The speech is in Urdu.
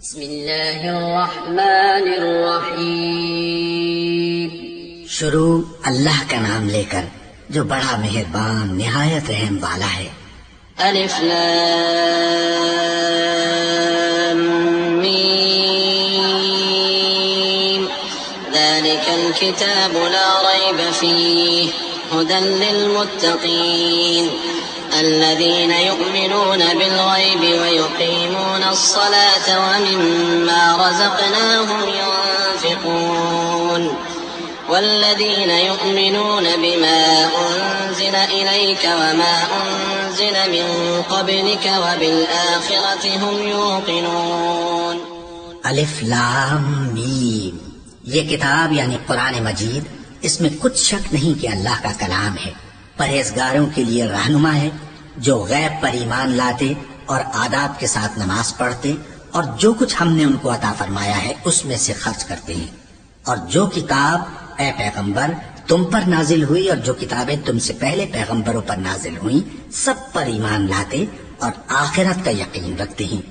بسم اللہ الرحمن الرحیم۔ شروع اللہ کا نام لے کر جو بڑا مہربان نہایت رحم والا ہے۔ الف لام میم ذلك الكتاب لا ريب فيه هدى للمتقين الذين يؤمنون بالغيب ويقيمون الصلاة ومما رزقناهم ينفقون والذين يؤمنون بما أنزل إليك وما أنزل من قبلك وبالآخرة هم يوقنون۔ الف لام میم، یہ کتاب یعنی قرآن مجید، اس میں کچھ شک نہیں کہ اللہ کا کلام ہے، پرہیزگاروں کے لیے رہنما ہے، جو غیب پر ایمان لاتے اور آداب کے ساتھ نماز پڑھتے اور جو کچھ ہم نے ان کو عطا فرمایا ہے اس میں سے خرچ کرتے ہیں، اور جو کتاب اے پیغمبر تم پر نازل ہوئی اور جو کتابیں تم سے پہلے پیغمبروں پر نازل ہوئیں سب پر ایمان لاتے اور آخرت کا یقین رکھتے ہیں۔